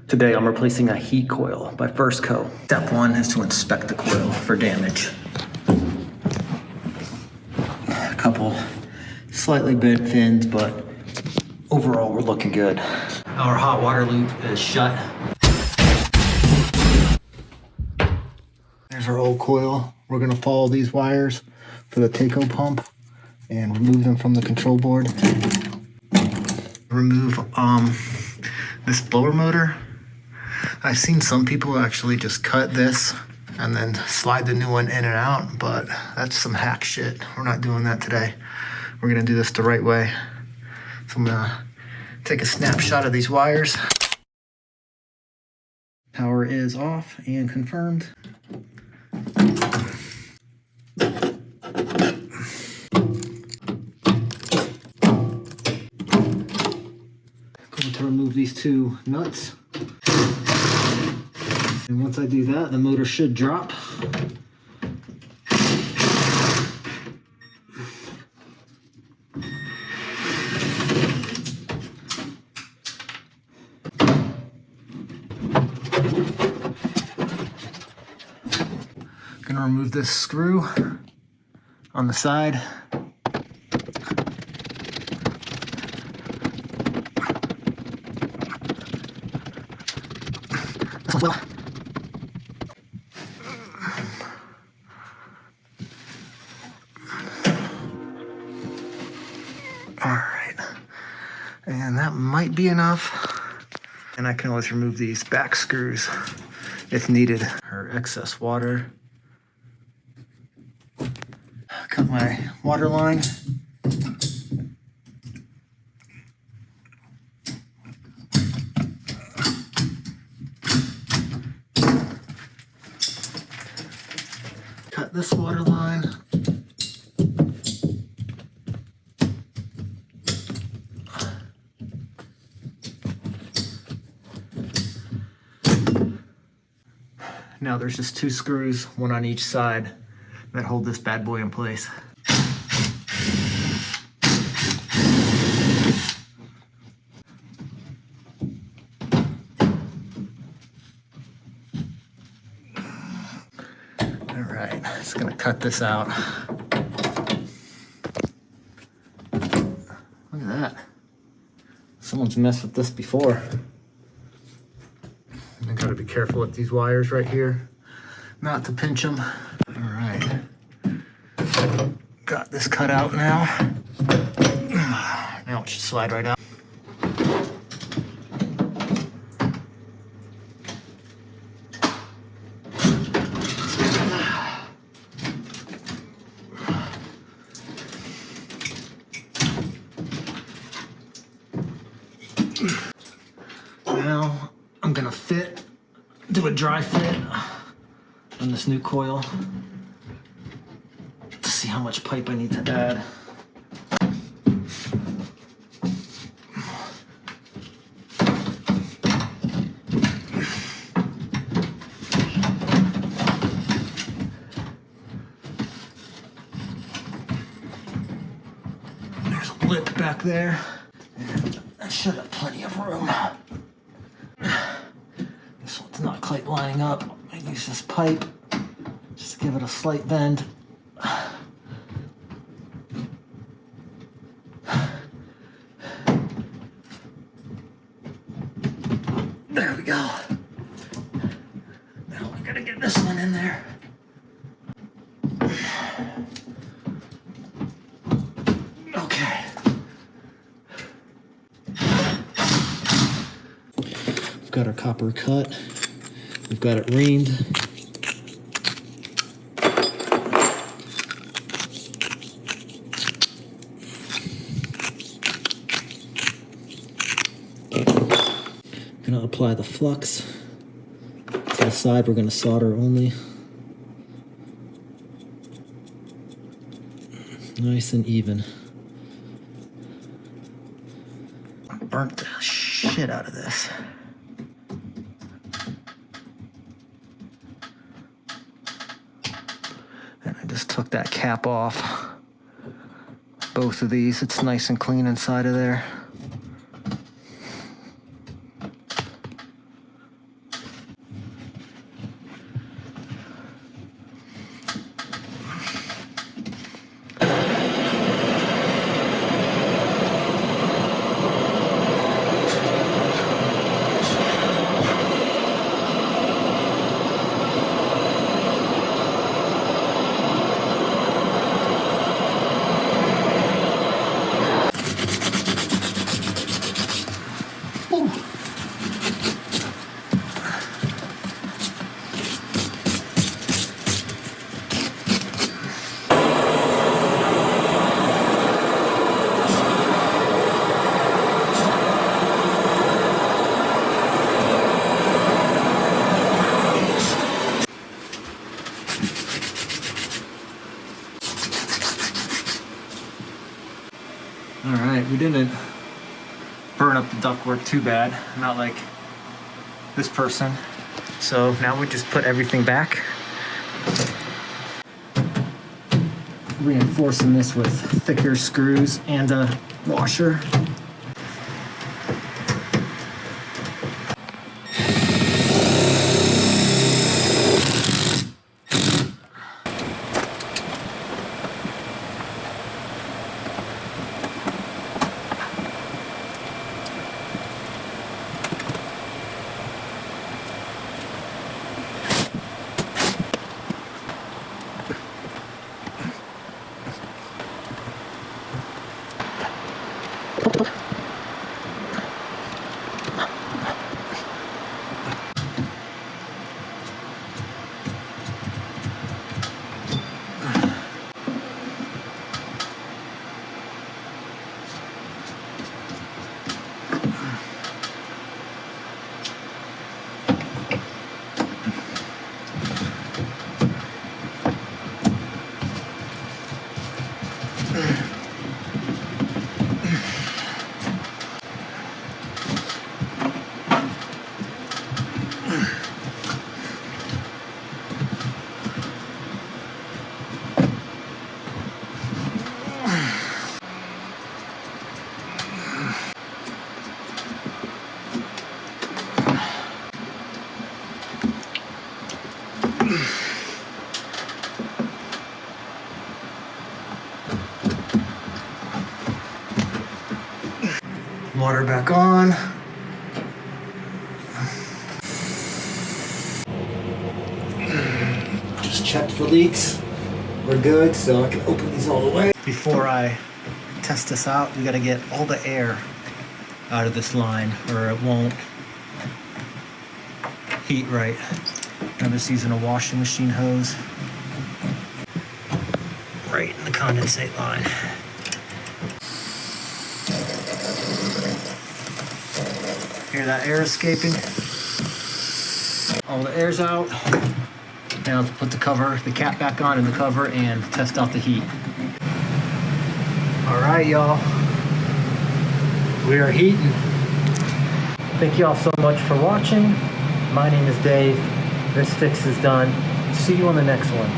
Today I'm replacing a heat coil by FirstCo. Step one is to inspect the coil for damage. A couple slightly bent fins, but overall we're looking good. Our hot water loop is shut. There's our old coil. We're gonna follow these wires for the take-o pump and remove them from the control board. Remove this blower motor. I've seen some people actually just cut this and then slide the new one in and out, but that's some hack shit. We're not doing that today. We're gonna do this the right way. So I'm gonna take a snapshot of these wires. Power is off and confirmed. Going to remove these two nuts. And once I do that, the motor should drop. Gonna remove this screw on the side. Well. All right, and that might be enough. And I can always remove these back screws if needed. Or excess water. Cut my water line. Cut this water line. Now there's just two screws, one on each side, that hold this bad boy in place. All right, just gonna cut this out. Look at that. Someone's messed with this before. I gotta be careful with these wires right here, not to pinch them. All right, got this cut out now. Now it should slide right out. Now I'm gonna do a dry fit on this new coil to see how much pipe I need to add. There's a lip back there, and I should have plenty of room. This one's not quite lining up. I use this pipe just to give it a slight bend. There we go. Now we gotta get this one in there. Okay. We've got our copper cut. We've got it reamed. Gonna apply the flux to the side. We're gonna solder only. Nice and even. I burnt the shit out of this. And I just took that cap off. Both of these, it's nice and clean inside of there. didn't burn up the ductwork too bad, not like this person. So now we just put everything back. Reinforcing this with thicker screws and a washer. Water back on. Just checked for leaks. We're good, so I can open these all the way. Before I test this out, we gotta get all the air out of this line or it won't heat right. I'm just using a washing machine hose right in the condensate line. Hear that air escaping? All the air's out. Now to put the cover, the cap back on and the cover and test out the heat. All right, y'all. We are heating. Thank you all so much for watching. My name is Dave. This fix is done. See you on the next one.